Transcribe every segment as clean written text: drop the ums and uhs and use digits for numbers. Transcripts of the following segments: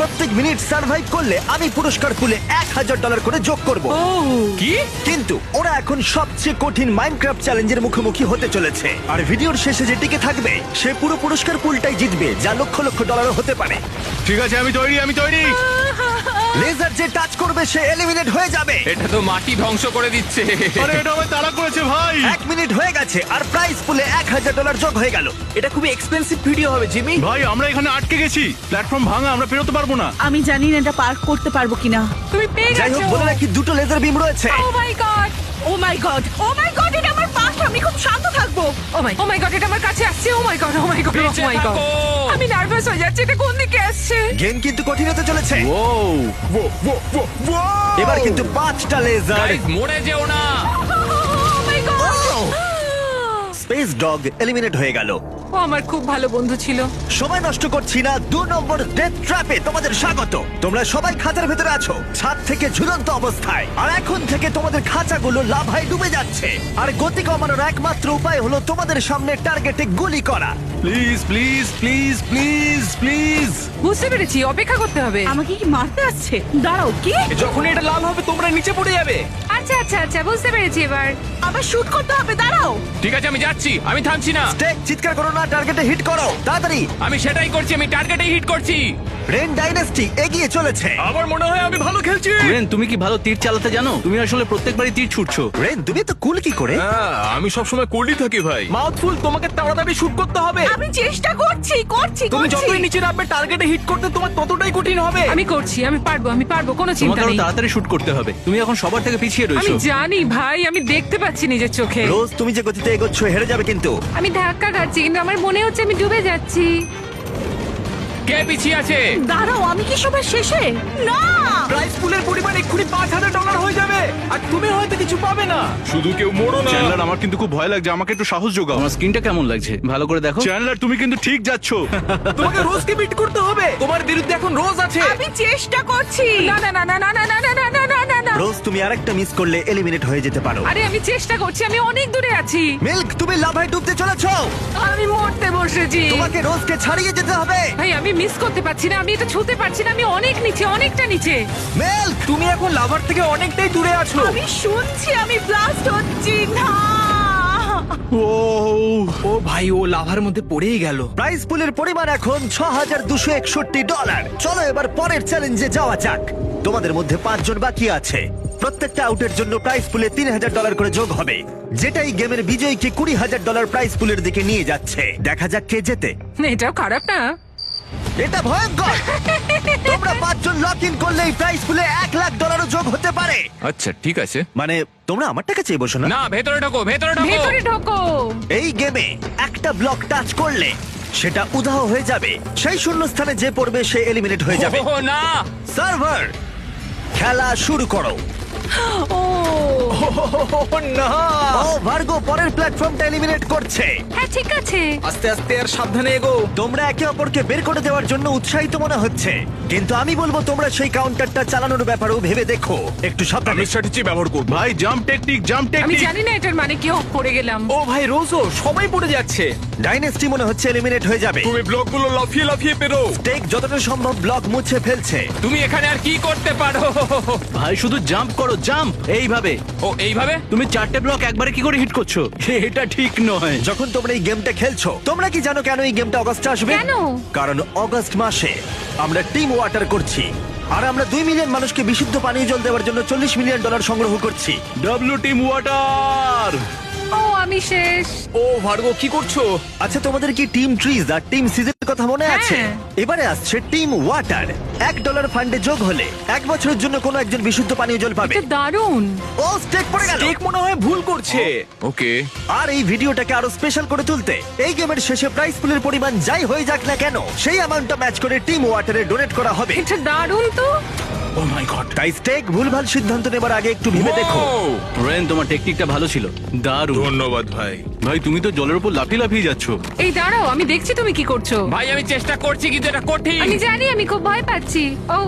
প্রত্যেক minute survive করলে আমি পুরস্কার পুলে $1000 করে যোগ করব। কি? কিন্তু ওরা এখন সবচেয়ে কঠিন মাইনক্রাফট চ্যালেঞ্জের মুখোমুখি হতে চলেছে, আর ভিডিওর শেষে যে টিকে থাকবে সে পুরো পুরস্কার পুলটাই জিতবে, যা লক্ষ লক্ষ ডলারও হতে পারে। ঠিক আছে, আমি তৈরি। লেজার যে টাচ করবে সে এলিমিনেট হয়ে যাবে। এটা তো মাটি ধ্বংস করে দিচ্ছে। আরে এটা আমায় তাড়া করেছে ভাই। 1 মিনিট হয়ে গেছে আর প্রাইস পুলে $1000 যোগ হয়ে গেল। এটা খুবই এক্সপেন্সিভ ভিডিও হবে জিমি। ভাই আমরা এখানে আটকে গেছি, প্ল্যাটফর্ম ভাঙা, আমরা বেরোতে পারবো না। আমি জানি না এটা পার্ক করতে পারবো কিনা। তুমি পেয়ে যাই হোক, গেছো। বলে রাখি দুটো লেজার বিম রয়েছে। ও মাই গড, ও মাই গড, ও মাই গড, এটা আমার পার্ক, আমি খুব শান্ত থাকবো। ও মাই গড, এটা আমার কাছে আসছে। ও মাই গড, ও মাই গড, ও বেঁচে মাই গড। থাকো। আমি নার্ভাস হয়ে যাচ্ছি, এটা কোন দিকে আসছে? গেম কিন্তু কঠিন হতে চলেছে। এবার কিন্তু 5টা লেজার। গাইস, মরে যেও না। ও মাই গড, স্পেস ডগ এলিমিনেট হয়ে গেল। ও আমার খুব ভালো বন্ধু ছিল। সময় নষ্ট করছি না, 2 নম্বর ডেথ ট্র্যাপে তোমাদের স্বাগত। তোমরা সবাই খাঁচার ভেতরে আছো, ছাদ থেকে ঝুলন্ত অবস্থায়, আর এখন থেকে তোমাদের খাঁচাগুলো লাভায় ডুবে যাচ্ছে। আর গতি কমানোর একমাত্র উপায় হলো তোমাদের সামনে টার্গেটে গুলি করা। Please please please please please. বুঝতে পেরেছি, অপেক্ষা করতে হবে। আমাকে কি মারতে আসছে? দাঁড়াও, কি? যখন এটা লাল হবে তোমরা নিচে পড়ে যাবে। আচ্ছা আচ্ছা আচ্ছা, বুঝতে পেরেছি এবার। আবার শুট করতে হবে, দাঁড়াও। ঠিক আছে, আমি যাচ্ছি, আমি থামছি না। টেক, চিৎকার করো না, টার্গেটে হিট করো তাড়াতাড়ি। আমি সেটাই করছি, আমি টার্গেটে হিট করছি। রেন ডাইনেস্টি এগিয়ে চলেছে। আমার মনে হয় আমি ভালো খেলছি। রেন, তুমি কি ভালো তীর চালাতে জানো? তুমি আসলে প্রত্যেকবারই তীর ছুটছো। রেন, তুমি তো কুল কি করে? হ্যাঁ, আমি সবসময় কোল্ডই থাকি ভাই। মাউথফুল, তোমাকে তাড়াতাড়ি শুট করতে হবে। আমি চেষ্টা করছি তুমি যতই নিচে নামবে টার্গেটে হিট করতে তোমার ততটাই কঠিন হবে। আমি করছি, আমি পারবো, কোনো চিন্তা তোমাকে আরো নেই। তাড়াতাড়ি শুট করতে হবে। তুমি এখন সবার থেকে পিছিয়ে আমি রয়েছো। জানি ভাই, আমি দেখতে পাচ্ছি নিজের চোখে। রোজ তুমি যে গতিতে এগোচ্ছ হেরে যাবে কিন্তু। আমি ধাক্কা খাচ্ছি, কিন্তু আমার মনে হচ্ছে আমি ডুবে যাচ্ছি। কে পিছিয়ে আছে? দাঁড়াও, আমি কি সবার শেষে? না, প্রাইস পুলের পরিমাণ এক্ষুনি $5000 হয়ে যাবে আর তুমি হয়তো কিছু পাবে না। শুধু কেউ মরো না। চ্যান্ডলার, আমার কিন্তু খুব ভয় লাগছে, আমাকে একটু সাহস যোগাও। আমার স্কিনটা কেমন লাগছে ভালো করে দেখো। চ্যান্ডলার, তুমি কিন্তু ঠিক যাচ্ছ। তোমাকে রোজকে বিট করতে হবে। তোমার বিরুদ্ধে এখন রোজ আছে। আমি চেষ্টা করছি। না না না না না না না না না না না না না। রোজ, তুমি আরেকটা মিস করলে এলিমিনেট হয়ে যেতে পারো। আরে আমি চেষ্টা করছি, আমি অনেক দূরে আছি। মিল্ক, তুমি লাভায় ডুবতে চলেছো। আমি মরতে বসেছি। তোমাকে রোজকে ছাড়িয়ে যেতে হবে। ভাই আমি মিস করতে পারছি না, আমি এটা ছুঁতে পারছি না, আমি অনেক নিচে, অনেকটা নিচে। মিল্ক, তুমি এখন লাভার থেকে অনেকটাই দূরে আছো। আমি শুনছি আমি ব্লাস্ট হচ্ছি না। ও ভাই, ও লাভার মধ্যে পড়েই গেল। প্রাইস পুলের পরিমাণ এখন $6261। চলো এবার পরের চ্যালেঞ্জে যাওয়া যাক। তোমাদের মধ্যে 5 জন বাকি আছে। প্রত্যেকটা আউটের জন্য প্রাইস পুলে $3000 করে যোগ হবে, যেটাই গেমের বিজয়ীকে $20000 প্রাইস পুলের দিকে নিয়ে যাচ্ছে। দেখা যাক কে জেতে। এটাও খারাপ না। এটা ভয়ঙ্কর। তোমরা 5 জন লক ইন করলেই প্রাইস পুলে $1,00,000 যোগ হতে পারে। আচ্ছা ঠিক আছে। মানে তোমরা আমার টাকা চেয়ে বসো না। না, ভেতরে ঢোকো, ভেতরে ঢোকো। ভেতরে ঢোকো। এই গেমে একটা ব্লক টাচ করলে সেটা উধাও হয়ে যাবে। সেই শূন্যস্থানে যে পড়বে সে এলিমিনেট হয়ে যাবে। ও না, সার্ভার, খেলা শুরু করো। না, ও ভার্গো পরের প্ল্যাটফর্মটা এলিমিনেট করছে। হ্যাঁ ঠিক আছে। আস্তে আস্তে আর সাবধানে এগো। তোমরা একে অপরকে বের করে দেওয়ার জন্য উৎসাহিত মনে হচ্ছে, কিন্তু আমি বলবো তোমরা সেই কাউন্টারটা চালানোর ব্যাপারেও ভেবে দেখো। একটু সাবধানে। স্ট্র্যাটেজি ব্যবহার করব। ভাই, জাম্প টেকনিক, জাম্প আমি টেকনিক। জানি না এটার মানে কি, পড়ে গেলাম। ও ভাই, রোজও সবাই পড়ে যাচ্ছে। ডাইনেস্টি মনে হচ্ছে এলিমিনেট হয়ে যাবে। তুমি ব্লকগুলো লাফিয়ে লাফিয়ে পেরো। টেক যতটা সম্ভব ব্লক মুছে ফেলছে। তুমি এখানে আর কি করতে পারো? ভাই শুধু জাম্প করো, জাম্প এইভাবে। ও এইভাবে? তুমি 4টে ব্লক একবারে কি করে হিট করছো? এটা ঠিক নয়। যখন তোমরা এই গেমটা খেলছো, তোমরা কি জানো কেন এই গেমটা অগস্টে আসবে? কেন? কারণ অগস্ট মাসে আমরা টিম ওয়াটার করছি, আর আমরা 2 মিলিয়ন মানুষকে বিশুদ্ধ পানীয় জল দেওয়ার জন্য $40 মিলিয়ন সংগ্রহ করছি। W team water. ও আমি শেষ। ও ভার্গো, কি করছো? আচ্ছা, তোমাদের কি টিম ট্রিজ আর টিম সিজের কথা মনে আছে? হ্যাঁ। এবারে আসছে টিম ওয়াটার। $1 ফান্ডে যোগ হলে 1 বছরের জন্য কোনো একজন বিশুদ্ধ পানীয় জল পাবে। এটা দারুণ। ও স্টেক পড়ে গেল। টেক মনে হয় ভুল করছে। ওকে। আর এই ভিডিওটাকে আরো স্পেশাল করে তুলতে এই গেমের শেষে প্রাইস পুলের পরিমাণ যাই হয়ে যাক না কেন, সেই অ্যামাউন্টটা ম্যাচ করে টিম ওয়াটারে ডোনেট করা হবে। এটা দারুণ তো। ও মাই গড। তাই স্টেক ভুলভাল সিদ্ধান্ত নেবার আগে একটু ভেবে দেখো। রেন, তোমার টেকনিকটা ভালো ছিল, দারুণ। ধন্যবাদ ভাই। ভাই তুমি তো জলের উপর লাফিয়ে লাফিয়ে যাচ্ছ। এই দাঁড়াও, আমি দেখছি তুমি কি করছো। ভাই আমি চেষ্টা করছি, কিন্তু এটা কঠিন। আমি জানি, আমি খুব ভয় পাচ্ছি। ও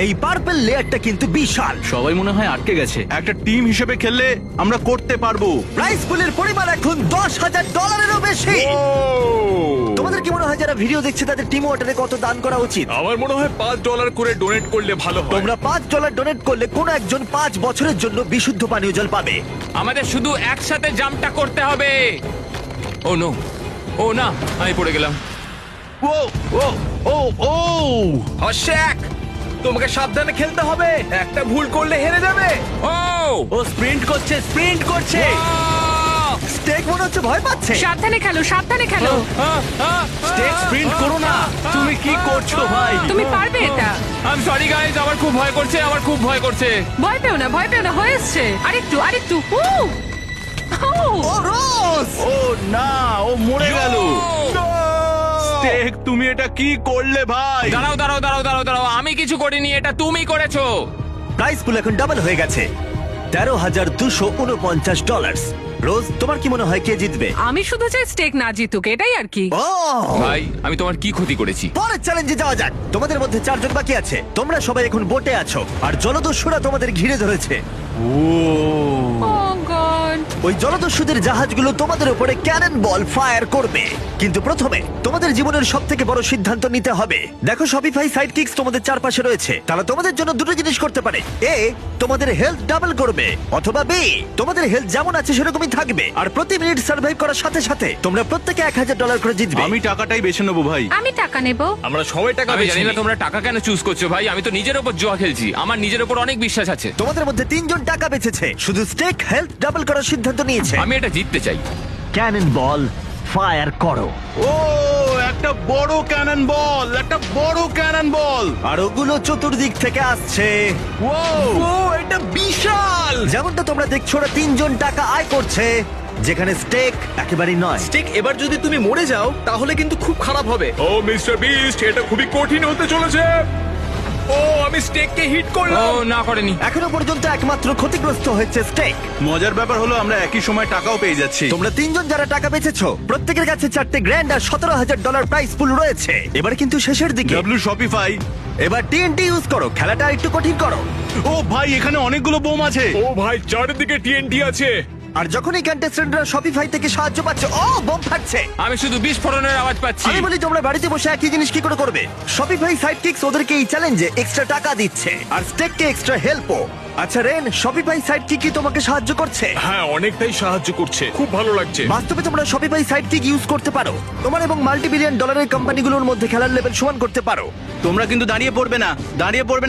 এই পার্পল লেয়ারটা কিন্তু বিশাল। সবাই মনে হয় আটকে গেছে। একটা টিম হিসেবে খেললে আমরা করতে পারবো। প্রাইস পুলের পরিমাণ এখন $10,000-এরও বেশি। তোমাদের তোমাদের কি মনে হয় যারা ভিডিও দেখছে তাদের টিম ওয়াটারে কত দান করা উচিত? আমার মনে হয় $5 করে ডোনেট করলে ভালো হয়। তোমরা $5 ডোনেট করলে কোনো একজন 5 বছরের জন্য বিশুদ্ধ পানীয় জল পাবে। আমাদের শুধু একসাথে জাম্পটা করতে হবে। ও নো, ও না, আমি পড়ে গেলাম। ও ও ও ও হর্ষেক, তোমাকে সাবধানে খেলতে হবে, একটা ভুল করলে হেরে যাবে। ও ও স্প্রিন্ট করছে। স্টেক মনে হচ্ছে ভয় পাচ্ছে। সাবধানে খেলো, সাবধানে খেলো। স্টেক স্প্রিন্ট করো না। তুমি কি করছো ভাই? তুমি পারবে এটা। আই এম সরি গাইস, আমার খুব ভয় করছে, আমার খুব ভয় করছে। ভয় পেও না, ভয় পেও না, হয়ে এসছে। আরেকটু, আরেকটু। ও ও রোজ! ও না, ও মরে গেল। স্টেক, তুমি এটা কি করলে ভাই? দাঁড়াও দাঁড়াও দাঁড়াও দাঁড়াও দাঁড়াও, আমি কিছু করিনি, এটা তুমি করেছো। প্রাইস পুল এখন ডাবল হয়ে গেছে, $13,249। রোজ, তোমার কি মনে হয় কে জিতবে? আমি শুধু চাই স্টেক না জিতুক, এটাই আর কি। ও ভাই, আমি তোমার কি ক্ষতি করেছি? পরের চ্যালেঞ্জে যাওয়া যাক। তোমাদের মধ্যে 4 জন বাকি আছে। তোমরা সবাই এখন বোটে আছো আর জলদস্যুরা তোমাদের ঘিরে ধরেছে। ও গড। ওই জলদস্যুদের জাহাজগুলো তোমাদের উপরে ক্যানন বল ফায়ার করবে। কিন্তু প্রথমে তোমাদের জীবনের সবথেকে বড় সিদ্ধান্ত নিতে হবে। দেখো, শপিফাই সাইডকিক্স তোমাদের চারপাশে রয়েছে। তারা তোমাদের জন্য দুটো জিনিস করতে পারে। এ, তোমাদের হেলথ ডাবল করবে, অথবা বি, তোমাদের হেলথ যেমন আছে সেরকমই থাকবে। আর প্রতি মিনিট সার্ভাইভ করার সাথে সাথে তোমরা প্রত্যেকে $1,000 করে জিতবে। আমি টাকাটাই বেছে নেবো ভাই। আমি টাকা নেব। আমরা সবাই টাকা আমি বেশি জানি না তোমরা টাকা কেন চুজ করছো ভাই, আমি তো নিজের উপর জুয়া খেলছি, আমার নিজের উপর অনেক বিশ্বাস আছে। তোমাদের মধ্যে 3 জন টাকা বেঁচেছে, শুধু স্টেক হেলথ ডাবল করার সিদ্ধান্ত নিয়েছে। আমি এটা জিততে চাই। ক্যানন বল ফায়ার করো। ও, একটা বড় ক্যানন বল, একটা বড় ক্যানন বল। আর ওগুলো চতুর্দিক থেকে আসছে। ও ও, এটা বিশাল। যেমনটা তোমরা দেখছো, ওরা 3 জন টাকা আয় করছে, যেখানে স্টেক একেবারেই নয়। স্টেক, এবার যদি তুমি মরে যাও তাহলে কিন্তু খুব খারাপ হবে। ও মিস্টার বিস্ট, এটা খুবই কঠিন হতে চলেছে। ও, আমি স্টেককে হিট ও করলাম। না করেনি। এখনো পর্যন্ত একমাত্র ক্ষতিগ্রস্ত হয়েছে স্টেক। মজার ব্যাপার হলো আমরা একই সময় টাকাও পেয়ে যাচ্ছি। তোমরা 3 জন যারা টাকা বেঁচেছো, প্রত্যেকের কাছে $4,000 আর $17,000 প্রাইস পুল রয়েছে। এবার কিন্তু শেষের দিকে। W Shopify. এবার TNT ইউজ করো, খেলাটা একটু কঠিন করো। ও ভাই, এখানে অনেকগুলো বোম আছে। ও ভাই, চারিদিকে TNT আছে। আর যখনই কন্টেস্ট্যান্টরা শপিফাই থেকে সাহায্য পাচ্ছে, ও বোম ফাটছে। আমি শুধু বিস্ফোরণের আওয়াজ পাচ্ছি। আমি বলি, তোমরা বাড়িতে বসে একই জিনিস কি করে করবে? শপিফাই সাইডকিক্স ওদেরকে এই চ্যালেঞ্জে এক্সট্রা টাকা দিচ্ছে আর স্টেককে এক্সট্রা হেল্পও। আচ্ছা রেন, শপিফাই সাইডকিক কি তোমাকে সাহায্য করছে? হ্যাঁ, অনেকটাই সাহায্য করছে, খুব ভালো লাগছে। বাস্তবে তোমরা শপিফাই সাইডকিক ইউজ করতে পারো, তোমার এবং মাল্টি-বিলিয়ন ডলারের কোম্পানিগুলোর মধ্যে খেলার লেভেল সমান করতে পারো। তোমরা কিন্তু দাঁড়িয়ে পড়বে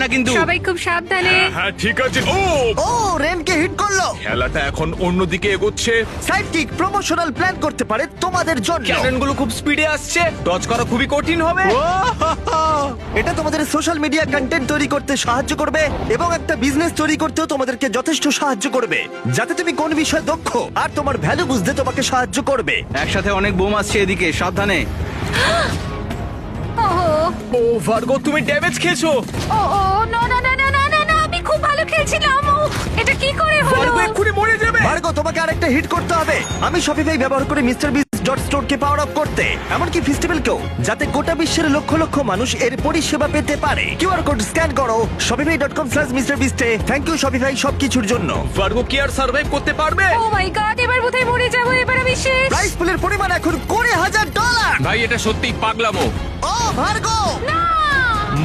না কিন্তু। সবাই খুব সাবধানে। হ্যাঁ ঠিক আছে। ও, ও, রেনকে হিট করলো। খেলাটা এখন অন্যদিকে এগোচ্ছে। সাইডকিক প্রমোশনাল প্ল্যান করতে পারে তোমাদের জন্য। ক্যাননগুলো খুব স্পিডে আসছে, ডজ করা খুবই কঠিন হবে। এটা তোমাদের সোশ্যাল মিডিয়া কন্টেন্ট তৈরি করতে সাহায্য করবে এবং একটা বিজনেস তৈরি করতেও তোমাদেরকে যথেষ্ট সাহায্য করবে, যাতে তুমি কোন বিষয়ে দক্ষ আর তোমার ভ্যালু বুঝতে তোমাকে সাহায্য করবে। একসাথে অনেক বোম আসছে এদিকে, সাবধানে। ও ভার্গো, তুমি ড্যামেজ খেয়েছো। ও ও না না না না না না না, আমি খুব ভালো খেলছিলাম। ও, এটা কি করে হলো? ভার্গো এক্ষুনি মরে যাবে। ভার্গো, তোমাকে আরেকটা হিট করতে হবে। আমি শপিফাই ব্যবহার করে মিস্টার বিস্ট ডট স্টোরকে পাওয়ার আপ করতে, এমনকি ফেস্টিভ্যালকেও, যাতে গোটা বিশ্বের লক্ষ লক্ষ মানুষ এর পরিষেবা পেতে পারে। কিউআর কোড স্ক্যান করো shopify.com/mrbeast A. Thank you Shopify সবকিছুর জন্য। ভার্গো কি আর সার্ভাইভ করতে পারবে? ও মাই গড, এবার বোধহয় মরে যাবো, এবার আমি শেষ। প্রাইস পুলের পরিমাণ এখন $20,000। ভাই, এটা সত্যিই পাগলামো। ও ভার্গো, না।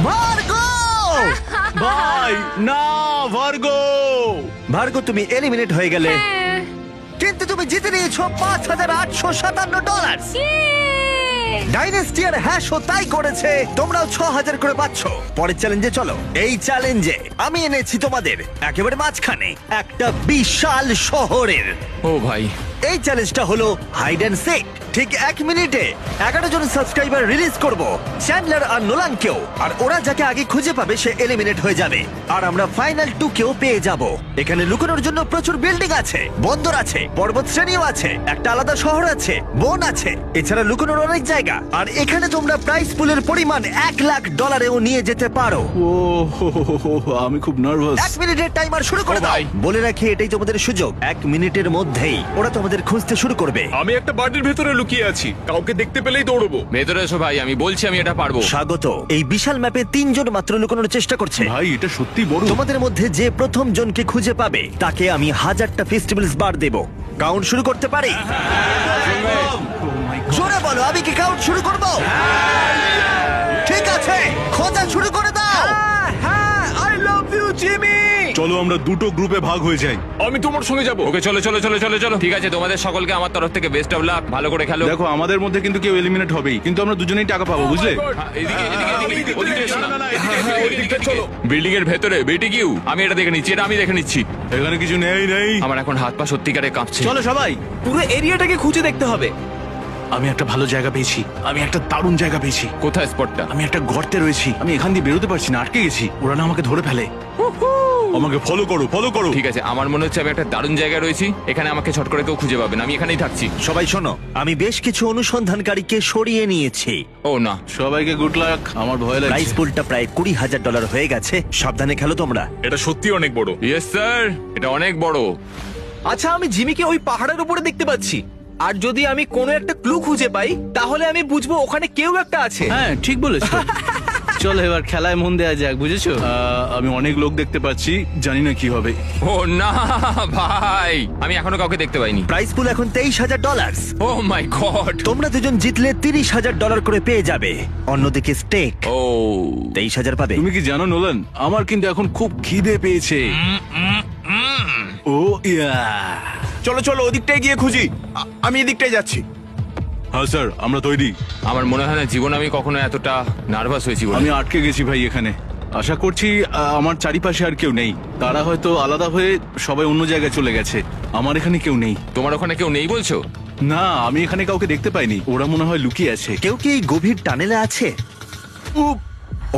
ভার্গো, ভাই না, ভার্গো। ভার্গো, তুমি এলিমিনেট হয়ে গেলে, হ্যাঁ। কিন্তু তুমি জিতে নিয়েছো $5,857। ইয়ে! ডাইনেস্টি আর হ্যাশও তাই করেছে। তোমরাও 6,000 করে পাচ্ছ। পরের চ্যালেঞ্জে চলো। এই চ্যালেঞ্জে আমি এনেছি তোমাদের একেবারে মাঝখানে একটা বিশাল শহরের। ও ভাই, এই চ্যালেঞ্জটা হলো হাইড অ্যান্ড সিক। ঠিক 1 মিনিটে 11 জন সাবস্ক্রাইবার রিলিজ করব, চ্যান্ডলার আর নোলানকেও। আর ওরা যাকে আগে খুঁজে পাবে সে এলিমিনেট হয়ে যাবে। আর আমরা ফাইনাল 2 কেও পেয়ে যাব। এখানে লুকানোর জন্য প্রচুর বিল্ডিং আছে, বন্দর আছে, পর্বত শ্রেণীও আছে, একটা আলাদা শহর আছে, বন আছে, এছাড়া লুকানোর অনেক জায়গা। আর এখানে তোমরা প্রাইস পুলের পরিমাণ $1,00,000 নিয়ে যেতে পারো। ও হো, হো, হো, হো, আমি খুব নার্ভাস। 1 মিনিটের টাইমার শুরু করে ও দাও। ভাই। বলে রাখি, এটাই তোমাদের সুযোগ। 1 মিনিটের মধ্যেই ওরা তোমাদের খুঁজতে শুরু করবে। আমি একটা বাড়ির ভেতরে লুকিয়ে আছি, কাউকে দেখতে পেলেই দৌড়বো। ভেতরে এসো ভাই, আমি বলছি আমি এটা পারবো। স্বাগত। এই বিশাল ম্যাপে 3 জন মাত্র লুকানোর চেষ্টা করছে। ভাই, এটা সত্যি বড়। তোমাদের মধ্যে যে প্রথম জনকে খুঁজে পাবে তাকে আমি 1000টা ফেস্টিভ্যালস বার দেব। কাউন্ট শুরু করতে পারি? ও মাই জোরে বলো, আমি কি কাউন্ট শুরু করব? ঠিক আছে, খোঁজা শুরু করে দাও। হ্যাঁ, আই লাভ ইউ জিমি। চলো আমরা দুটো গ্রুপে ভাগ হয়ে যাই। আমি তোমার সঙ্গে যাব। ওকে চলো চলো চলো চলো চলো। ঠিক আছে, তোমাদের সকলকে আমার তরফ থেকে বেস্ট অফ লাক। ভালো করে খেলো। দেখো আমাদের মধ্যে কিন্তু কেউ এলিমিনেট হবেই, কিন্তু আমরা দুজনেই টাকা পাবো, বুঝলে? হ্যাঁ, এদিকে, এদিকে, এদিকে, ওদিকে এসো না। ওদিকটা চলো। বিল্ডিং এর ভেতরে বেটি কিউ, আমি এটা দেখে নিচ্ছি, এটা আমি দেখে নিচ্ছি। এখানে কিছু নেই। আমার এখন হাত পা সত্যিকারে কাঁপছে। চলো সবাই, পুরো এরিয়াটাকে খুঁজে দেখতে হবে। আমি একটা ভালো জায়গা পেয়েছি, আমি একটা দারুণ জায়গা পেয়েছি। কোথায় স্পটটা? আমি একটা গর্তে রয়েছি, আমি এখান দিয়ে বেরোতে পারছি না, আটকে গেছি। ওরা না আমাকে ধরে ফেলে। আমাকে ফলো করো, ফলো করো। ঠিক আছে, আমার মনে হচ্ছে আমি একটা দারুণ জায়গায় রয়েছি। এখানে আমাকে ছট করে কেউ খুঁজে পাবে না, আমি এখানেই থাকছি। সবাই শোনো, আমি বেশ কিছু অনুসন্ধানকারীকে সরিয়ে নিয়েছি। ও না, সবাইকে গুড লাক। আমার ভয় প্রাইস লাগছে। পুলটা প্রায় $20,000 হয়ে গেছে। সাবধানে খেলো তোমরা। এটা সত্যি অনেক বড়। ইয়েস স্যার, এটা অনেক বড়। আচ্ছা, আমি জিমিকে ওই পাহাড়ের উপরে দেখতে পাচ্ছি। আর যদি আমি কোনো একটা ক্লু খুঁজে পাই, তাহলে আমি বুঝবো ওখানে কেউ একটা আছে। হ্যাঁ ঠিক বলেছো। চলো এবার খেলায় মন দেওয়া যাক, বুঝেছো? আমি অনেক লোক দেখতে পাচ্ছি, জানি না কি হবে। ও না ভাই, আমি এখনো কাউকে দেখতে পাইনি। প্রাইস পুল এখন $23,000। ও মাই গড। তোমরা দুজন জিতলে $30,000 করে পেয়ে যাবে। অন্যদিকে স্টেক ও 23,000 পাবে। তুমি কি জানো নোলান, আমার কিন্তু এখন খুব খিদে পেয়েছে। ও ইয়া। চলো চলো, ওদিকটায় গিয়ে খুঁজি। আমি এদিকটায় যাচ্ছি। হ্যাঁ স্যার, আমরা তৈরি। আমার মনে হয় না জীবনে আমি কখনো এতটা নার্ভাস হয়েছি বলে। আমি আটকে গেছি ভাই এখানে। আশা করছি আমার চারিপাশে আর কেউ নেই। তারা হয়তো আলাদা হয়ে সবাই অন্য জায়গায় চলে গেছে। আমার এখানে কেউ নেই। তোমার ওখানে কেউ নেই বলছো? না, আমি এখানে কাউকে দেখতে পাইনি। ওরা মনে হয় লুকিয়ে আছে। কেউ কি এই গভীর টানেলে আছে?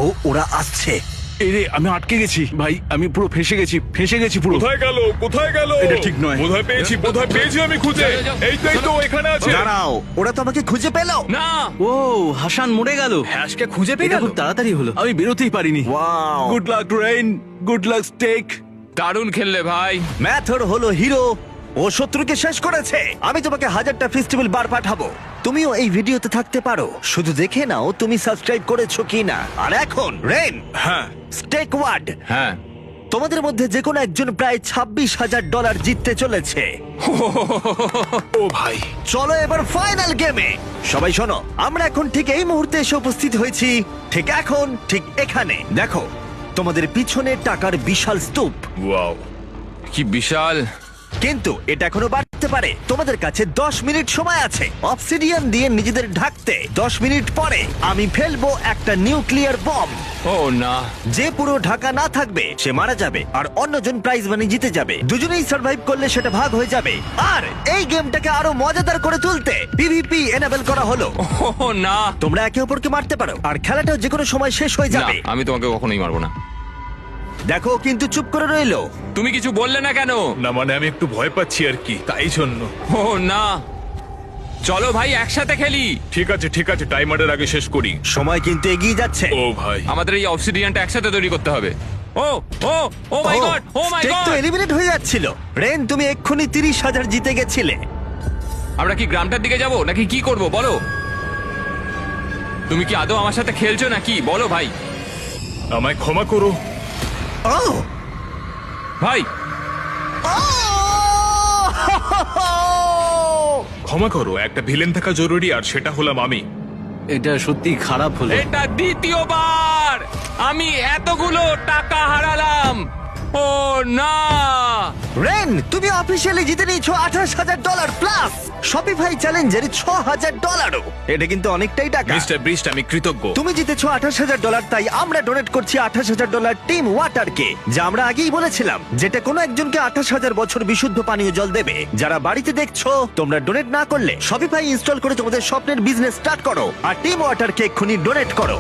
ও, ওরা আসছে। এই রে, আমি আটকে গেছি ভাই, আমি পুরো ফেঁসে গেছি পুরো। গেল? কোথায় গেল? এটা ঠিক নয়। বোধহয় পেয়েছি আমি খুঁজে। যাও, যাও। এই তো এখানে আছে। দাঁড়াও, ওরা তো আমাকে খুঁজে পেল। না, ও, হাসান মরে গেল। হ্যাশকে খুঁজে পেয়ে এটা গেল। খুব তাড়াতাড়ি হলো, আমি বেরোতেই পারিনি। Wow, good luck rain, good luck stake. দারুণ খেললে ভাই। ম্যাথর হলো হিরো। ও শত্রুকে শেষ করেছে। আমি তোমাকে 1000টা ফেস্টিভ্যাল বার পাঠাবো। তুমিও এই ভিডিওতে থাকতে পারো, শুধু দেখে নাও তুমি সাবস্ক্রাইব করেছো কিনা। আর এখন রেন, হ্যাঁ, স্টেক ওয়ার্ড, হ্যাঁ, তোমাদের মধ্যে যে কোনো একজন প্রায় $26,000 জিততে চলেছে। ও ভাই। চলো এবার ফাইনাল গেমে। সবাই শোনো, আমরা এখন ঠিক এই মুহূর্তে এসে উপস্থিত হয়েছি। ঠিক এখন, ঠিক এখানে দেখো, তোমাদের পিছনে টাকার বিশাল স্তূপ। ওয়াও। কি বিশাল। কিন্তু এটা এখনো বাড়তে পারে। তোমাদের কাছে 10 মিনিট সময় আছে অবসিডিয়ান দিয়ে নিজেদের ঢাকতে। 10 মিনিট পরে আমি ফেলবো একটা নিউক্লিয়ার বম। ও না, যে পুরো ঢাকা না থাকবে সে মারা যাবে, আর অন্যজন প্রাইজ মানি জিতে যাবে। দুজনেই সার্ভাইভ করলে সেটা ভাগ হয়ে যাবে। আর এই গেমটাকে আরো মজাদার করে তুলতে পিভিপি এনেবল করা হলো। ও না, তোমরা একে অপরকে মারতে পারো, আর খেলাটাও যে কোনো সময় শেষ হয়ে না, যাবে। আমি তোমাকে কখনোই মারবো না। দেখো, কিন্তু চুপ করে রইলো। তুমি কিছু বললে না কেন? না মানে আমি একটু ভয় পাচ্ছি আর কি, তাই জন্য। ও না, চলো ভাই একসাথে খেলি। ঠিক আছে, টাইমারের আগে শেষ করি। সময় কিন্তু এগিয়ে যাচ্ছে। ও ভাই। আমাদের এই অবসিডিয়ানটা একসাথে তৈরি করতে হবে। ও ও ও মাই গড, ও মাই স্টেক গড। তো এলিমিনেট হয়ে যাচ্ছিল। রেন, তুমি এক্ষুনি 30,000 জিতে গেছিলে। আমরা কি গ্রামটার দিকে যাব নাকি কি করব বলো? তুমি কি আদৌ আমার সাথে খেলছো নাকি বলো ভাই? আমায় ক্ষমা করো। ও ভাই, ক্ষমা করো, একটা ভিলেন থাকা জরুরি, আর সেটা হলাম আমি। এটা সত্যি খারাপ হলো। এটা দ্বিতীয়বার আমি এতগুলো টাকা হারালাম। ও না, রেন, তুমি অফিসিয়ালি জিতে নিয়েছো $28,000 প্লাস শপিফাই চ্যালেঞ্জের $6,000। এটা কিন্তু অনেকটাই টাকা। মিস্টার ব্রিস্ট, আমি কৃতজ্ঞ। তুমি জিতেছো $28,000, তাই আমরা ডোনেট করছি $28,000 টিম ওয়াটারকে, যা আমরা আগেই বলেছিলাম, যেটা কোনো একজনকে 28,000 বছর বিশুদ্ধ পানীয় জল দেবে। যারা বাড়িতে দেখছো, তোমরা ডোনেট না করলে শপিফাই ইনস্টল করে তোমাদের স্বপ্নের বিজনেস স্টার্ট করো, আর টিম ওয়াটারকে এক্ষুনি ডোনেট করো।